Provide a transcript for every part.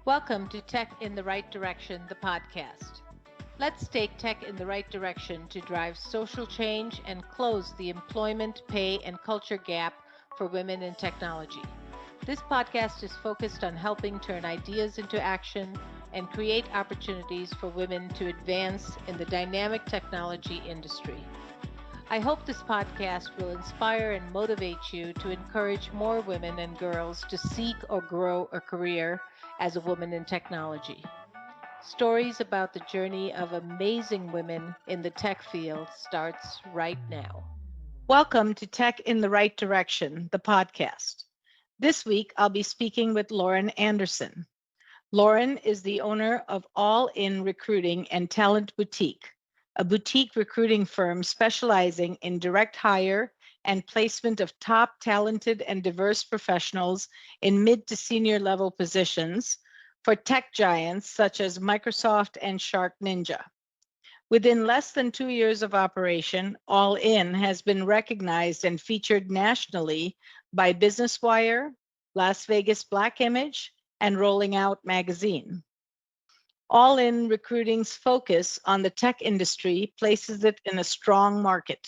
Welcome to Tech in the Right Direction, the podcast. Let's take tech in the right direction to drive social change and close the employment, pay, and culture gap for women in technology. This podcast is focused on helping turn ideas into action and create opportunities for women to advance in the dynamic technology industry. I hope this podcast will inspire and motivate you to encourage more women and girls to seek or grow a career as a woman in technology. Stories about the journey of amazing women in the tech field starts right now. Welcome to Tech in the Right Direction, the podcast. This week, I'll be speaking with Lauren Anderson. Lauren is the owner of All In Recruiting and Talent Boutique, a boutique recruiting firm specializing in direct hire and placement of top talented and diverse professionals in mid to senior level positions for tech giants such as Microsoft and SharkNinja. Within less than 2 years of operation, All In has been recognized and featured nationally by Business Wire, Las Vegas Black Image, and Rolling Out magazine. All In Recruiting's focus on the tech industry places it in a strong market.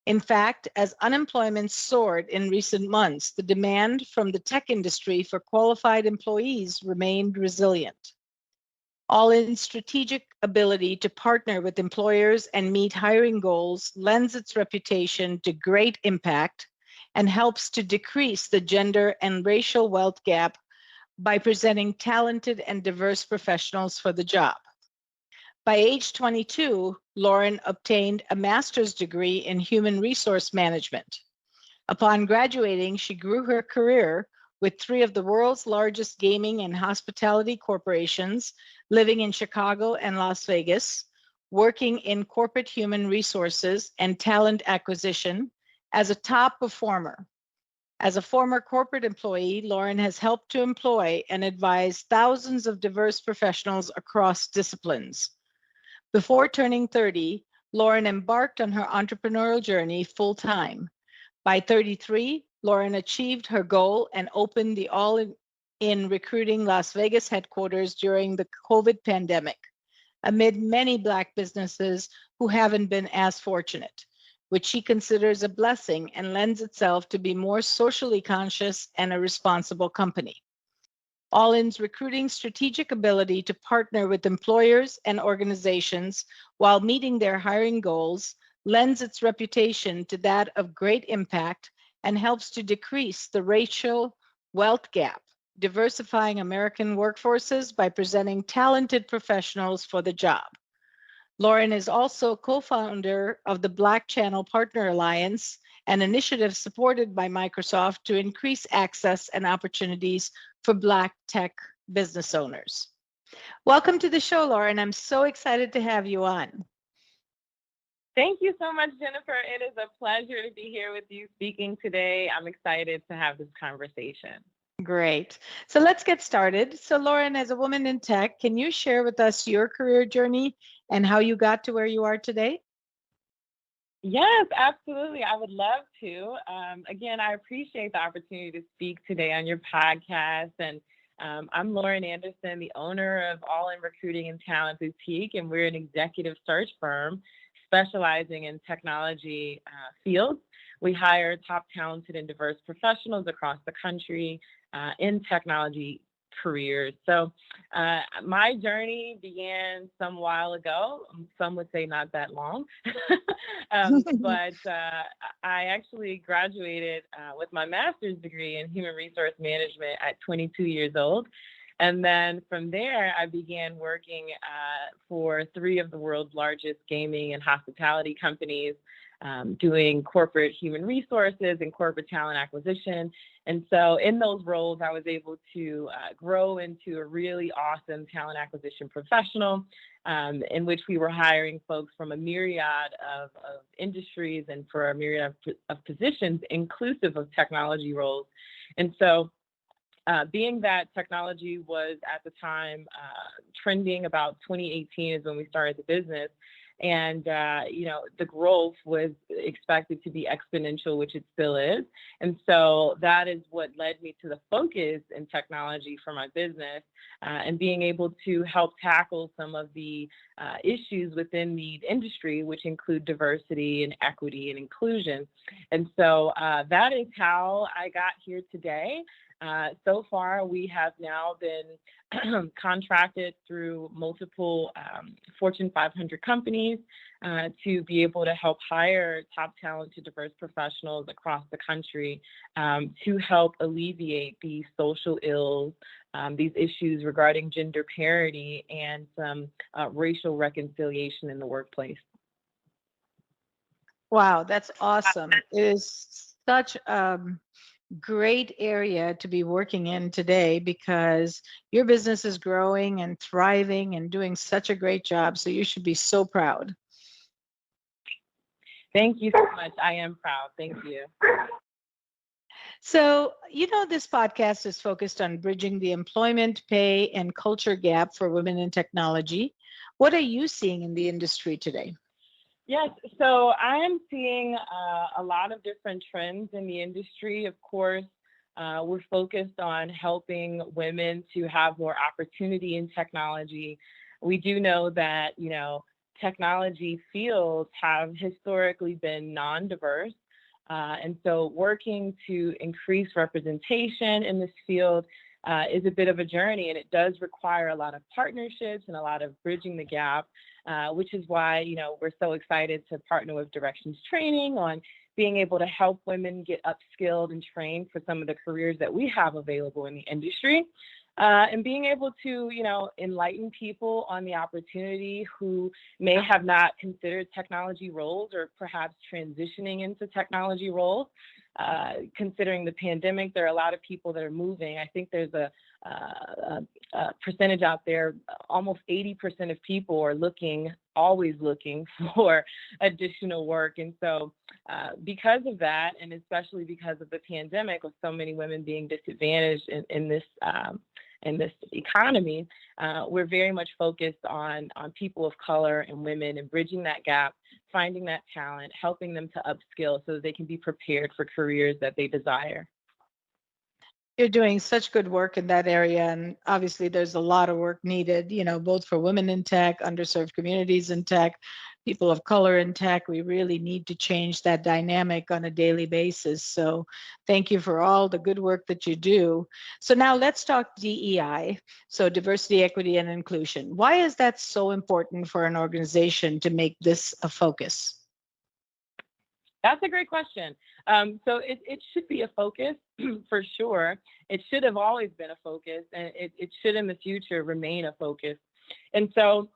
In fact, as unemployment soared in recent months, the demand from the tech industry for qualified employees remained resilient. All In's strategic ability to partner with employers and meet hiring goals lends its reputation to great impact and helps to decrease the gender and racial wealth gap by presenting talented and diverse professionals for the job. By age 22, Lauren obtained a master's degree in human resource management. Upon graduating, she grew her career with three of the world's largest gaming and hospitality corporations, living in Chicago and Las Vegas, working in corporate human resources and talent acquisition as a top performer. As a former corporate employee, Lauren has helped to employ and advise thousands of diverse professionals across disciplines. Before turning 30, Lauren embarked on her entrepreneurial journey full time. By 33, Lauren achieved her goal and opened the All In Recruiting Las Vegas headquarters during the COVID pandemic, amid many Black businesses who haven't been as fortunate, which she considers a blessing and lends itself to be more socially conscious and a responsible company. All In's recruiting strategic ability to partner with employers and organizations while meeting their hiring goals lends its reputation to that of great impact and helps to decrease the racial wealth gap, diversifying American workforces by presenting talented professionals for the job. Lauren is also co-founder of the Black Channel Partner Alliance, an initiative supported by Microsoft to increase access and opportunities for Black tech business owners. Welcome to the show, Lauren. I'm so excited to have you on. Thank you so much, Jennifer. It is a pleasure to be here with you speaking today. I'm excited to have this conversation. Great. So let's get started. So Lauren, as a woman in tech, can you share with us your career journey and how you got to where you are today? Yes, absolutely. I would love to. Again, I appreciate the opportunity to speak today on your podcast. And I'm Lauren Anderson, the owner of All In Recruiting and Talent Boutique, and we're an executive search firm specializing in technology fields. We hire top talented and diverse professionals across the country in technology careers. So my journey began some while ago. Some would say not that long, but I actually graduated with my master's degree in human resource management at 22 years old. And then from there, I began working for three of the world's largest gaming and hospitality companies, doing corporate human resources and corporate talent acquisition. And so in those roles, I was able to grow into a really awesome talent acquisition professional, in which we were hiring folks from a myriad of industries and for a myriad of positions, inclusive of technology roles. And so being that technology was at the time trending, about 2018 is when we started the business, And, the growth was expected to be exponential, which it still is. And so that is what led me to the focus in technology for my business, and being able to help tackle some of the issues within the industry, which include diversity and equity and inclusion. And so that is how I got here today. So far, we have now been contracted through multiple Fortune 500 companies to be able to help hire top talented, diverse professionals across the country to help alleviate these social ills, these issues regarding gender parity and some racial reconciliation in the workplace. Wow, that's awesome. It is such a great area to be working in today because your business is growing and thriving and doing such a great job. So you should be so proud. Thank you so much. I am proud. Thank you. So, this podcast is focused on bridging the employment, pay, and culture gap for women in technology. What are you seeing in the industry today? Yes, so I am seeing a lot of different trends in the industry. Of course, we're focused on helping women to have more opportunity in technology. We do know that, technology fields have historically been non-diverse. And so working to increase representation in this field is a bit of a journey, and it does require a lot of partnerships and a lot of bridging the gap, which is why, we're so excited to partner with Directions Training on being able to help women get upskilled and trained for some of the careers that we have available in the industry. And being able to, enlighten people on the opportunity who may have not considered technology roles or perhaps transitioning into technology roles. Considering the pandemic, there are a lot of people that are moving. I think there's a percentage out there, almost 80% of people are always looking for additional work. And so because of that, and especially because of the pandemic, with so many women being disadvantaged in this economy, we're very much focused on people of color and women and bridging that gap, finding that talent, helping them to upskill so that they can be prepared for careers that they desire. You're doing such good work in that area. And obviously, there's a lot of work needed, both for women in tech, underserved communities in tech, people of color in tech. We really need to change that dynamic on a daily basis. So thank you for all the good work that you do. So now let's talk DEI, so diversity, equity, and inclusion. Why is that so important for an organization to make this a focus? That's a great question. So it should be a focus for sure. It should have always been a focus, and it should in the future remain a focus. And so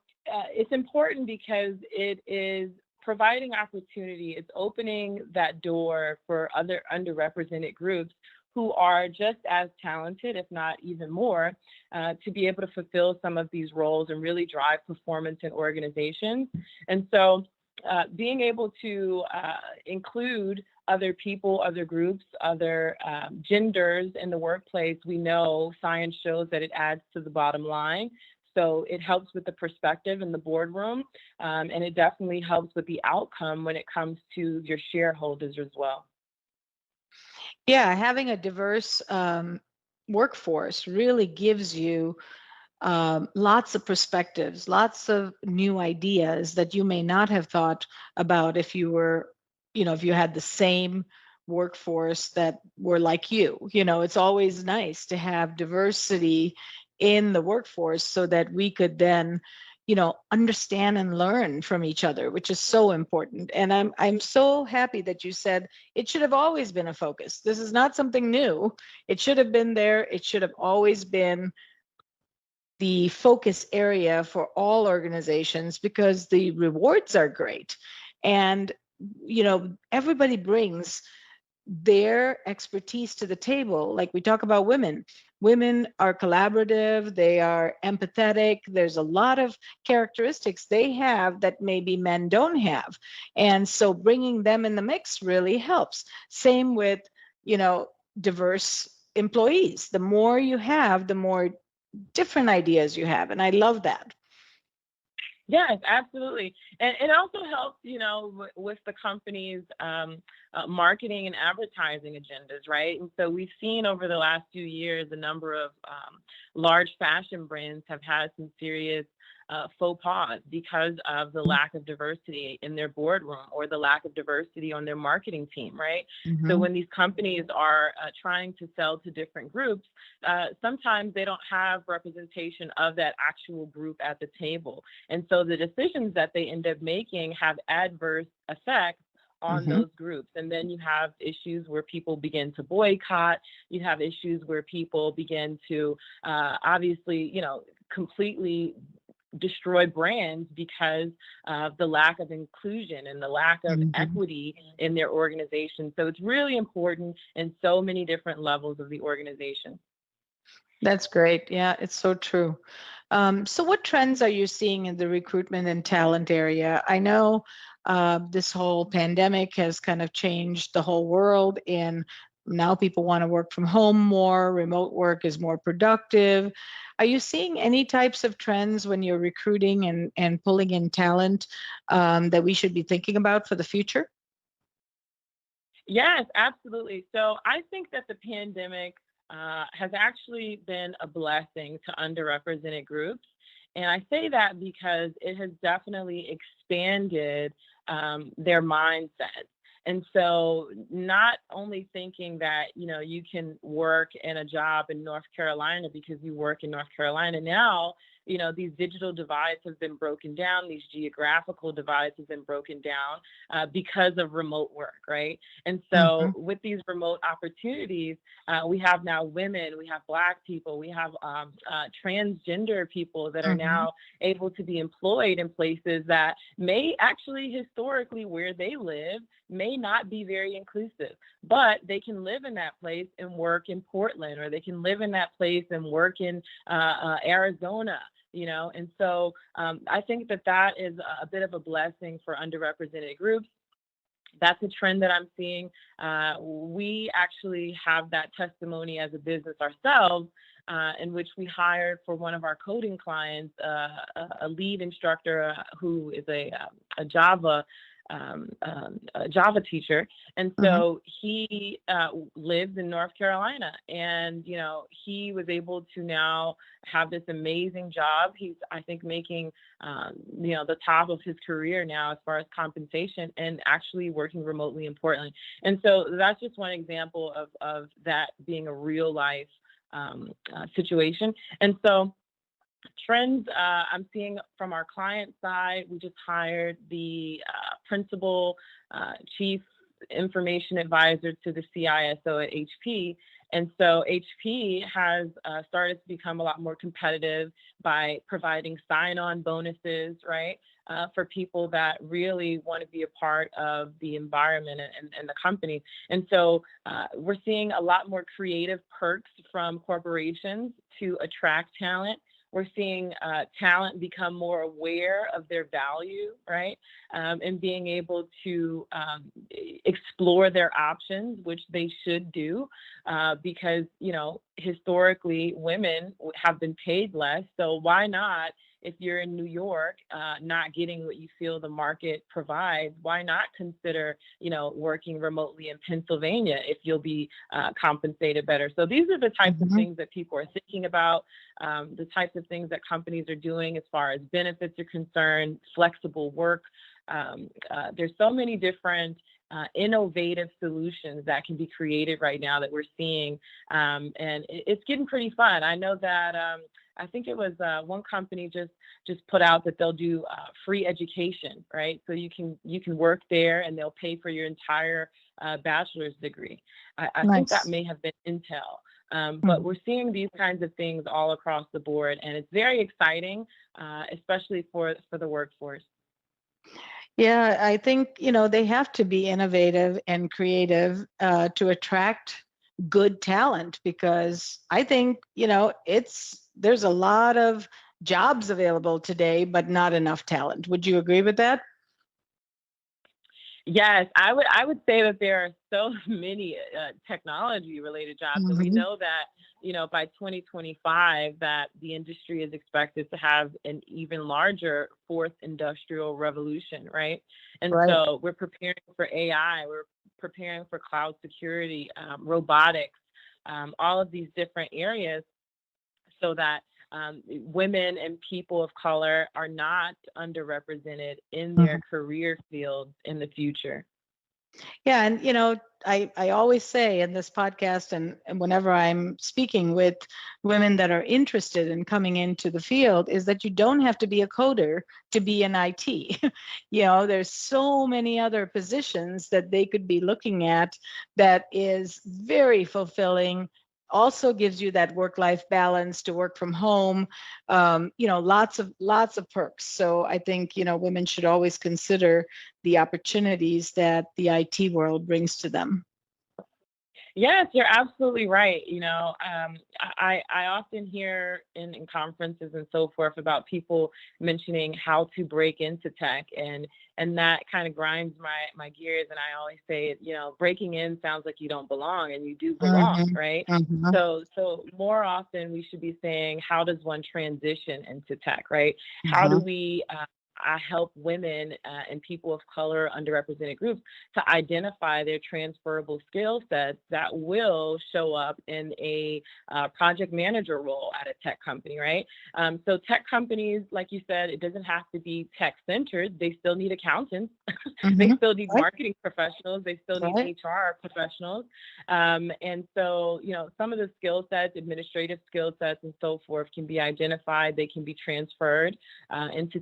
it's important because it is providing opportunity. It's opening that door for other underrepresented groups who are just as talented, if not even more, to be able to fulfill some of these roles and really drive performance in organizations. And so being able to include other people, other groups, other genders in the workplace, we know science shows that it adds to the bottom line. So it helps with the perspective in the boardroom, and it definitely helps with the outcome when it comes to your shareholders as well. Yeah, having a diverse workforce really gives you lots of perspectives, lots of new ideas that you may not have thought about if you were, if you had the same workforce that were like you. It's always nice to have diversity in the workforce so that we could then understand and learn from each other, which is so important. And I'm so happy that you said it should have always been a focus. This is not something new. It should have been there. It should have always been the focus area for all organizations because the rewards are great. And everybody brings their expertise to the table. Like we talk about women. Women are collaborative, they are empathetic. There's a lot of characteristics they have that maybe men don't have. And so bringing them in the mix really helps. Same with, diverse employees. The more you have, the more different ideas you have. And I love that. Yes, absolutely. And it also helps, with the company's marketing and advertising agendas, right? And so we've seen over the last few years a number of large fashion brands have had some serious faux pas because of the lack of diversity in their boardroom or the lack of diversity on their marketing team, right? So Mm-hmm. when these companies are trying to sell to different groups, sometimes they don't have representation of that actual group at the table. And so the decisions that they end up making have adverse effects on Mm-hmm. those groups. And then you have issues where people begin to boycott. You have issues where people begin to obviously, completely destroy brands because of the lack of inclusion and the lack of Mm-hmm. equity in their organization. So it's really important in so many different levels of the organization. That's great. Yeah, it's so true. So, what trends are you seeing in the recruitment and talent area? I know this whole pandemic has kind of changed the whole world, and now people want to work from home more. Remote work is more productive. Are you seeing any types of trends when you're recruiting and pulling in talent that we should be thinking about for the future? Yes, absolutely. So I think that the pandemic has actually been a blessing to underrepresented groups. And I say that because it has definitely expanded their mindset. And so not only thinking that, you can work in a job in North Carolina because you work in North Carolina now, these digital divides have been broken down, these geographical divides have been broken down because of remote work, right? And so Hmm. with these remote opportunities, we have now women, we have Black people, we have transgender people that are Hmm. now able to be employed in places that may actually historically where they live may not be very inclusive, but they can live in that place and work in Portland, or they can live in that place and work in Arizona. And so I think that is a bit of a blessing for underrepresented groups. That's a trend that I'm seeing. We actually have that testimony as a business ourselves, in which we hired for one of our coding clients a lead instructor who is a Java teacher, and Hmm. so he lives in North Carolina, and he was able to now have this amazing job. He's, I think, making the top of his career now as far as compensation, and actually working remotely in Portland. And so that's just one example of that being a real life situation. And so trends I'm seeing from our client side, we just hired the principal chief information advisor to the CISO at HP. And so HP has started to become a lot more competitive by providing sign-on bonuses, right, for people that really want to be a part of the environment and the company. And so we're seeing a lot more creative perks from corporations to attract talent. We're seeing talent become more aware of their value, right? And being able to explore their options, which they should do, because, historically women have been paid less. So why not? If you're in New York, not getting what you feel the market provides, why not consider, working remotely in Pennsylvania if you'll be compensated better? So these are the types of Hmm. things that people are thinking about, the types of things that companies are doing as far as benefits are concerned, flexible work. There's so many different innovative solutions that can be created right now that we're seeing, and it's getting pretty fun. I know that I think it was one company just put out that they'll do free education, right? So you can work there and they'll pay for your entire bachelor's degree. I think that Nice. may have been Intel. But Mhm. we're seeing these kinds of things all across the board, and it's very exciting, especially for the workforce. Yeah, I think, they have to be innovative and creative to attract good talent because I think, there's a lot of jobs available today, but not enough talent. Would you agree with that? Yes, I would say that there are so many technology related jobs, and we Hmm. know that by 2025, that the industry is expected to have an even larger fourth industrial revolution, right? And Right. so we're preparing for AI, we're preparing for cloud security, robotics, all of these different areas, so that women and people of color are not underrepresented in their career fields in the future. Yeah, and I always say in this podcast and whenever I'm speaking with women that are interested in coming into the field is that you don't have to be a coder to be in IT. There's so many other positions that they could be looking at that is very fulfilling, also gives you that work-life balance to work from home, lots of perks. So I think women should always consider the opportunities that the IT world brings to them. Yes, you're absolutely right. I often hear in conferences and so forth about people mentioning how to break into tech, and that kind of grinds my gears. And I always say, breaking in sounds like you don't belong, and you do belong, right? So more often we should be saying, how does one transition into tech, right? How do we help women and people of color, underrepresented groups, to identify their transferable skill sets that will show up in a project manager role at a tech company, right? So tech companies, like you said, it doesn't have to be tech-centered. They still need accountants. They still need marketing professionals. They still need HR professionals. And so, some of the skill sets, administrative skill sets and so forth, can be identified. They can be transferred into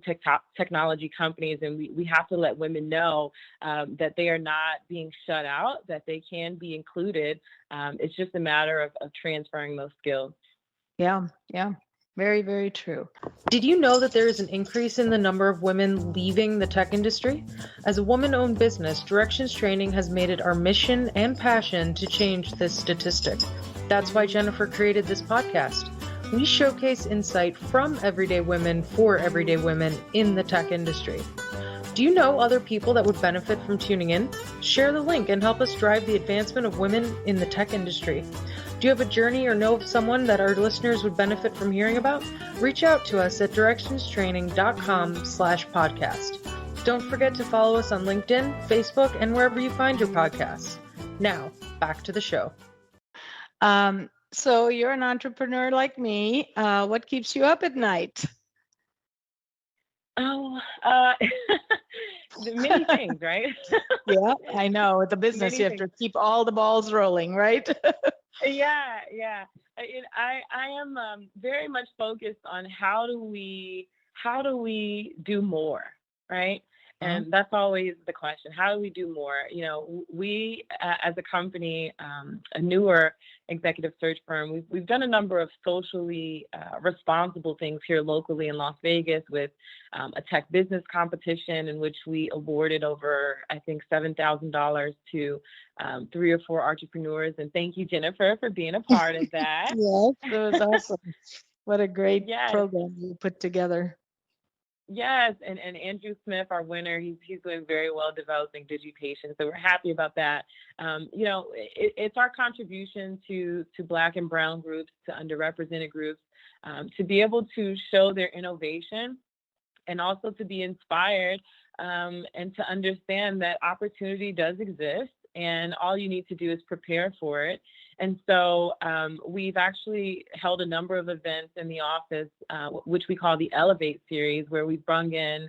technology companies, and we have to let women know that they are not being shut out, that they can be included. It's just a matter of transferring those skills. Yeah. Very, very true. Did you know that there is an increase in the number of women leaving the tech industry? As a woman-owned business, Directions Training has made it our mission and passion to change this statistic. That's why Jennifer created this podcast. We showcase insight from everyday women for everyday women in the tech industry. Do you know other people that would benefit from tuning in? Share the link and help us drive the advancement of women in the tech industry. Do you have a journey or know of someone that our listeners would benefit from hearing about? Reach out to us at directionstraining.com/podcast. Don't forget to follow us on LinkedIn, Facebook, and wherever you find your podcasts. Now, back to the show. So you're an entrepreneur like me. What keeps you up at night? Oh, many things, right? Yeah, I know. With the business, you have to keep all the balls rolling, right? Yeah. I am very much focused on how do we do more, right? And that's always the question. How do we do more? We as a company, a newer executive search firm, we've done a number of socially responsible things here locally in Las Vegas with a tech business competition in which we awarded over, I think, $7,000 to 3 or 4 entrepreneurs. And thank you, Jennifer, for being a part of that. Yes, it was awesome. What a great program you put together. Yes, and Andrew Smith, our winner, he's doing very well developing digitation, so we're happy about that. It's our contribution to Black and brown groups, to underrepresented groups, to be able to show their innovation, and also to be inspired, and to understand that opportunity does exist, and all you need to do is prepare for it. And so we've actually held a number of events in the office, which we call the Elevate series, where we've brought in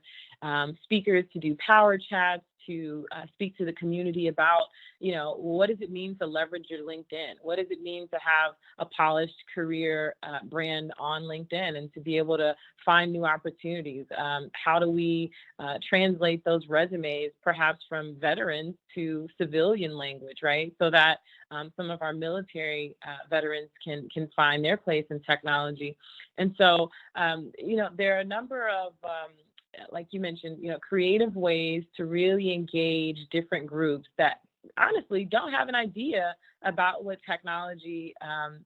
speakers to do power chats, to speak to the community about, what does it mean to leverage your LinkedIn? What does it mean to have a polished career brand on LinkedIn and to be able to find new opportunities? How do we translate those resumes, perhaps from veterans to civilian language, right? So that some of our military veterans can find their place in technology. And so, there are a number of like you mentioned, creative ways to really engage different groups that honestly don't have an idea about what technology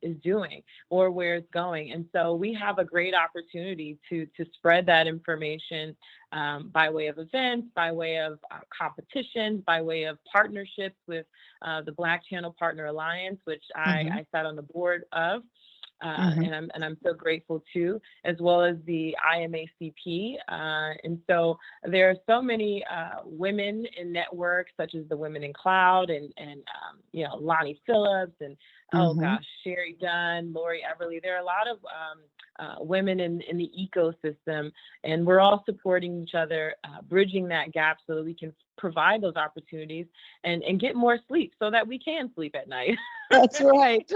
is doing or where it's going. And so we have a great opportunity to spread that information by way of events, by way of competitions, by way of partnerships with the Black Channel Partner Alliance, which I sat on the board of. Mhm. and I'm so grateful too, as well as the IMACP. And so there are so many women in networks, such as the Women in Cloud and Lonnie Phillips and oh Mhm. gosh, Sherry Dunn, Lori Everly. There are a lot of women in the ecosystem, and we're all supporting each other, bridging that gap so that we can provide those opportunities and get more sleep so that we can sleep at night. That's right.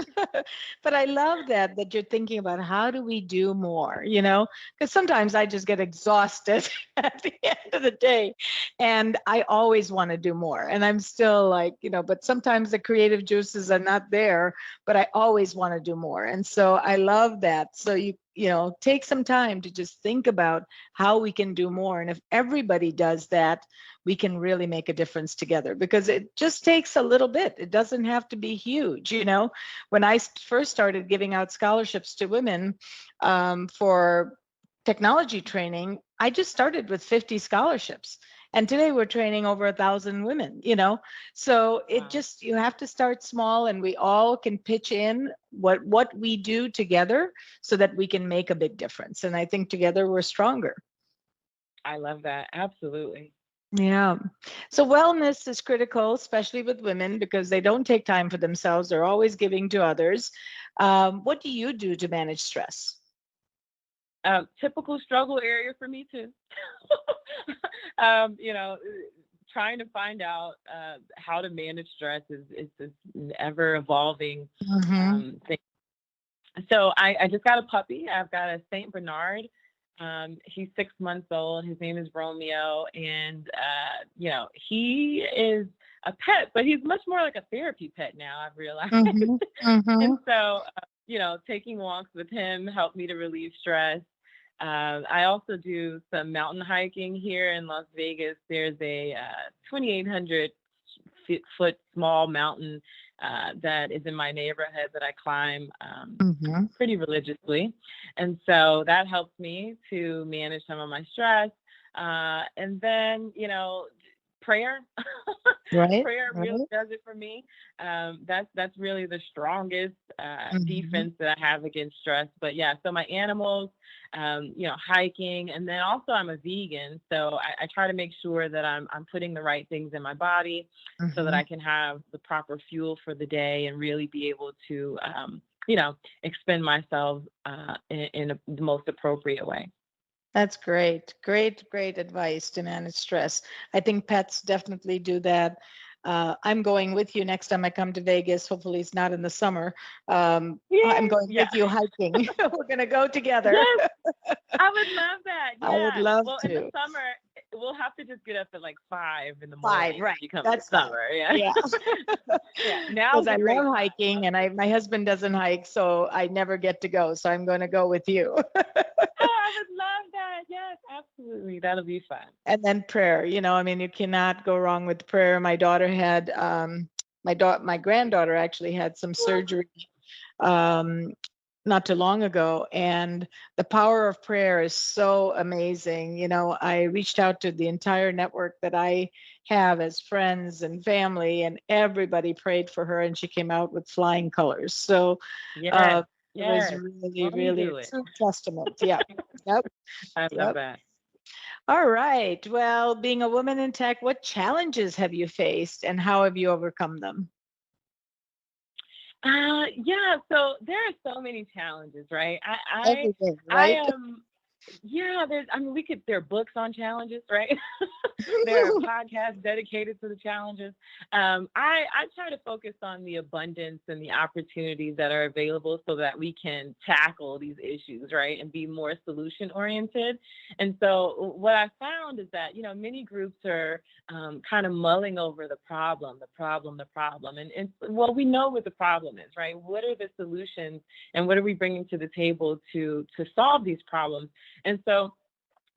But I love that you're thinking about how do we do more, because sometimes I just get exhausted at the end of the day and I always want to do more. And I'm still like, but sometimes the creative juices are not there, but I always want to do more. And so I love that. So take some time to just think about how we can do more. And if everybody does that, we can really make a difference together, because it just takes a little bit. It doesn't have to be huge. When I first started giving out scholarships to women for technology training, I just started with 50 scholarships. And today we're training over 1,000 women, So it Wow. just, you have to start small, and we all can pitch in what we do together so that we can make a big difference. And I think together we're stronger. I love that. Absolutely. Yeah. So wellness is critical, especially with women, because they don't take time for themselves. They're always giving to others. What do you do to manage stress? Typical struggle area for me too. You know, trying to find out how to manage stress is an ever evolving Mm-hmm. thing. So I just got a puppy. I've got a Saint Bernard. He's 6 months old. His name is Romeo, and he is a pet, but he's much more like a therapy pet now, I've realized. Mm-hmm. Mm-hmm. And so, taking walks with him helped me to relieve stress. I also do some mountain hiking here in Las Vegas. There's a 2,800 foot small mountain that is in my neighborhood that I climb Mm-hmm. pretty religiously. And so that helps me to manage some of my stress. And then, prayer. Right. Prayer Right. really does it for me. That's really the strongest Mm-hmm. defense that I have against stress. But yeah, so my animals, hiking, and then also I'm a vegan, so I try to make sure that I'm putting the right things in my body so that Mm-hmm. I can have the proper fuel for the day and really be able to, expend myself in the most appropriate way. That's great. Great, great advice to manage stress. I think pets definitely do that. I'm going with you next time I come to Vegas. Hopefully, it's not in the summer. I'm Yay! going Yeah. with you hiking. We're going to go together. Yes, I would love that. I would Yeah. love Well, in the to. summer, we'll have to just get up at like 5 in the 5, morning right. if you come in the That's fine. summer. Yeah. Yeah. Yeah. Now's Because a I great love time. hiking, and my husband doesn't hike, so I never get to go. So I'm going to go with you. Oh, I would love that. Yes, absolutely. That'll be fun. And then prayer. I mean, you cannot go wrong with prayer. My daughter had my granddaughter actually had some surgery um, not too long ago, and the power of prayer is so amazing. I reached out to the entire network that I have as friends and family, and everybody prayed for her, and she came out with flying colors. So Yes. it was Yes. really, Won't he really a do it? true testament. Yeah. Yep. I love Yep. that. All right. Well, being a woman in tech, what challenges have you faced and how have you overcome them? Yeah, so there are so many challenges, right? Everything, I right? am, yeah, there are books on challenges, right? There are podcasts dedicated to the challenges. I try to focus on the abundance and the opportunities that are available so that we can tackle these issues, right? And be more solution oriented. And so what I found is that, many groups are kind of mulling over the problem. And well, we know what the problem is, right? What are the solutions and what are we bringing to the table to solve these problems? And so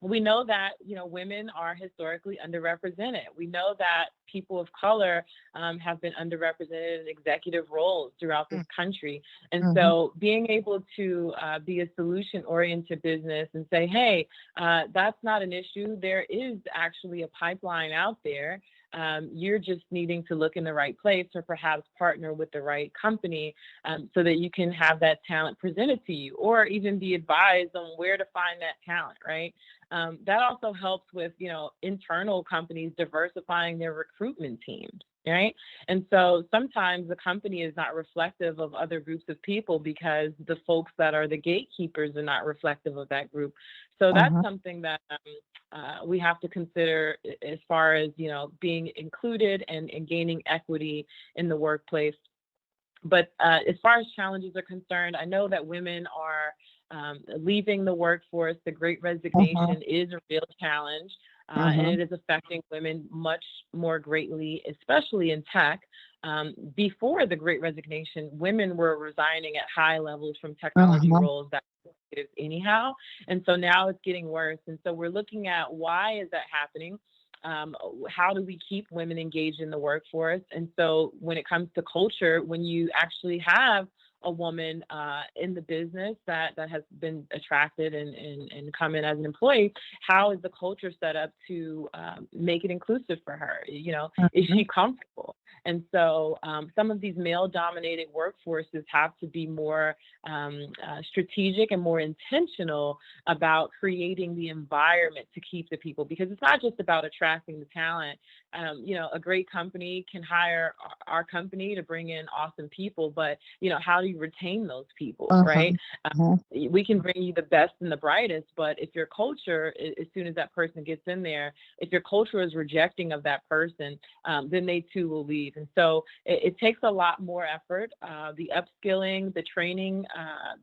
we know that, women are historically underrepresented. We know that people of color have been underrepresented in executive roles throughout this country. And Mhm. so being able to be a solution-oriented business and say, hey, that's not an issue. There is actually a pipeline out there You're just needing to look in the right place or perhaps partner with the right company so that you can have that talent presented to you, or even be advised on where to find that talent, right? That also helps with, internal companies diversifying their recruitment teams, right? And so sometimes the company is not reflective of other groups of people because the folks that are the gatekeepers are not reflective of that group. So that's something that we have to consider as far as, being included and gaining equity in the workplace. But as far as challenges are concerned, I know that women are leaving the workforce. The Great Resignation is a real challenge, and it is affecting women much more greatly, especially in tech. Before the Great Resignation, women were resigning at high levels from technology roles that anyhow. And so now it's getting worse. And so we're looking at why is that happening? How do we keep women engaged in the workforce? And so when it comes to culture, when you actually have a woman in the business that has been attracted and come in as an employee, how is the culture set up to make it inclusive for her? Is she comfortable? And so some of these male-dominated workforces have to be more strategic and more intentional about creating the environment to keep the people, because it's not just about attracting the talent. A great company can hire our company to bring in awesome people, but how do you retain those people, right? We can bring you the best and the brightest, but if your culture, as soon as that person gets in there, if your culture is rejecting of that person, then they too will leave. And so it takes a lot more effort, the upskilling, the training,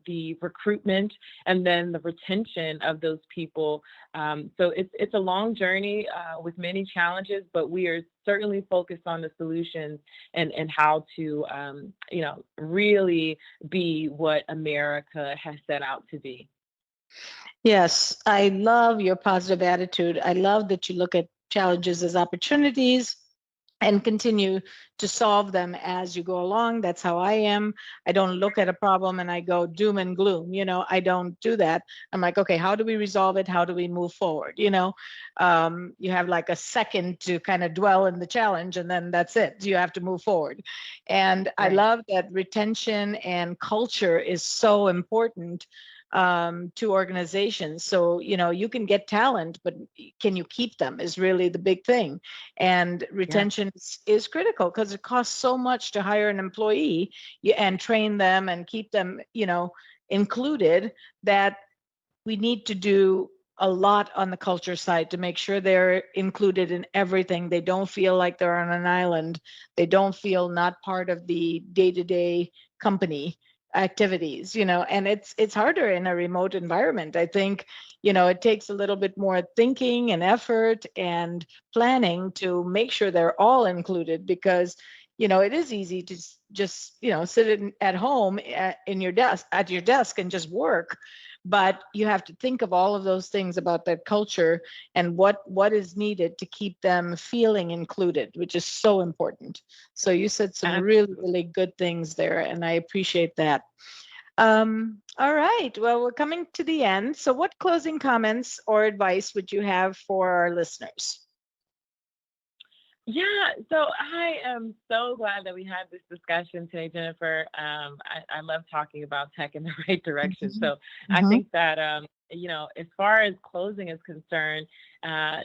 the recruitment, and then the retention of those people. So it's a long journey with many challenges, but we are certainly focused on the solutions and how to, really be what America has set out to be. Yes, I love your positive attitude. I love that you look at challenges as opportunities and continue to solve them as you go along. That's how I am. I don't look at a problem and I go doom and gloom. I don't do that. I'm like, okay, how do we resolve it? How do we move forward? You have like a second to kind of dwell in the challenge, and then that's it. You have to move forward. And I love that retention and culture is so important to organizations. So, you can get talent, but can you keep them is really the big thing. And retention is critical because it costs so much to hire an employee and train them and keep them, included, that we need to do a lot on the culture side to make sure they're included in everything. They don't feel like they're on an island. They don't feel not part of the day-to-day company activities, and it's harder in a remote environment. I think, it takes a little bit more thinking and effort and planning to make sure they're all included, because, it is easy to just, sit at home at your desk and just work. But you have to think of all of those things about that culture and what is needed to keep them feeling included, which is so important. So you said some really, really good things there, and I appreciate that. All right. Well, we're coming to the end. So what closing comments or advice would you have for our listeners? Yeah, so I am so glad that we had this discussion today, Jennifer. I love talking about tech in the right direction. So I think that, as far as closing is concerned,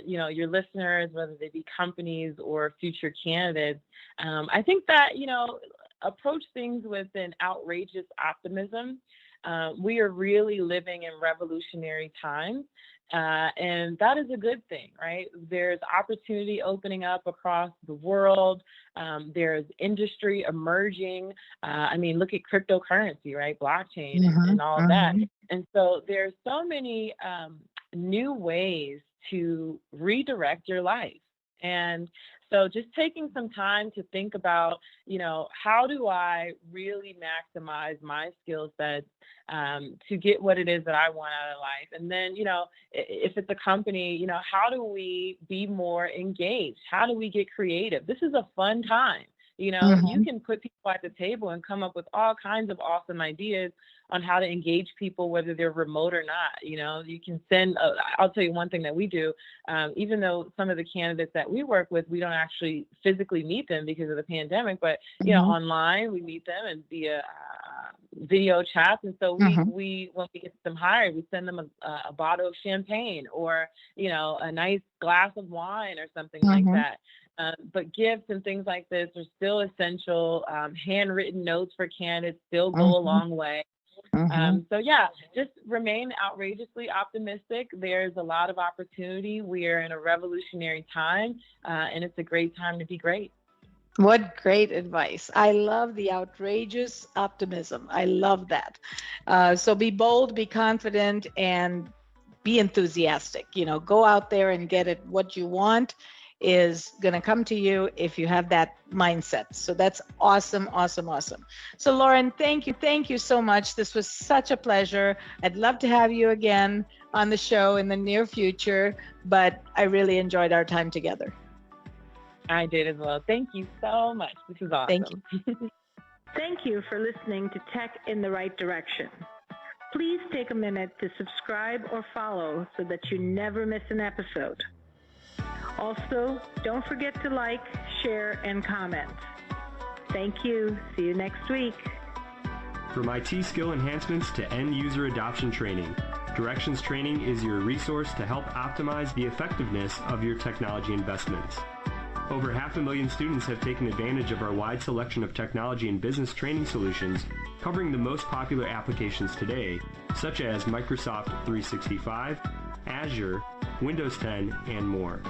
your listeners, whether they be companies or future candidates, I think that, approach things with an outrageous optimism. We are really living in revolutionary times. And that is a good thing, right? There's opportunity opening up across the world. There's industry emerging. Look at cryptocurrency, right? Blockchain and all of that. And so there's so many new ways to redirect your life. And so just taking some time to think about, how do I really maximize my skill sets to get what it is that I want out of life? And then, if it's a company, how do we be more engaged? How do we get creative? This is a fun time You know, Mm-hmm. you can put people at the table and come up with all kinds of awesome ideas on how to engage people, whether they're remote or not. You know, you can send, I'll tell you one thing that we do, even though some of the candidates that we work with, we don't actually physically meet them because of the pandemic, but, you know, online we meet them and via video chats. And so we when we get them hired, we send them a bottle of champagne or, you know, a nice glass of wine or something like that. But gifts and things like this are still essential. Handwritten notes for candidates still go a long way. So yeah, just remain outrageously optimistic. There's a lot of opportunity. We are in a revolutionary time, and it's a great time to be great. What great advice. I love the outrageous optimism. I love that. So be bold, be confident, and be enthusiastic. You know, go out there and get it. What you want is going to come to you if you have that mindset. So that's awesome, awesome, awesome. So Lauren, thank you. Thank you so much. This was such a pleasure. I'd love to have you again on the show in the near future, but I really enjoyed our time together. I did as well. Thank you so much. This is awesome. Thank you. Thank you for listening to Tech in the Right Direction. Please take a minute to subscribe or follow so that you never miss an episode. Also, don't forget to like, share, and comment. Thank you. See you next week. From IT skill enhancements to end-user adoption training, Directions Training is your resource to help optimize the effectiveness of your technology investments. Over 500,000 students have taken advantage of our wide selection of technology and business training solutions covering the most popular applications today, such as Microsoft 365, Azure, Windows 10, and more.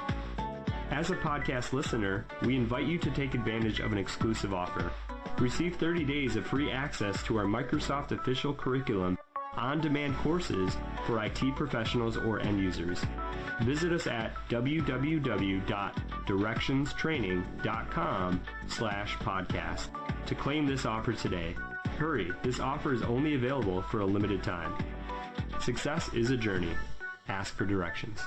As a podcast listener, we invite you to take advantage of an exclusive offer. Receive 30 days of free access to our Microsoft official curriculum on-demand courses for IT professionals or end users. Visit us at www.directionstraining.com/podcast to claim this offer today. Hurry, this offer is only available for a limited time. Success is a journey. Ask for directions.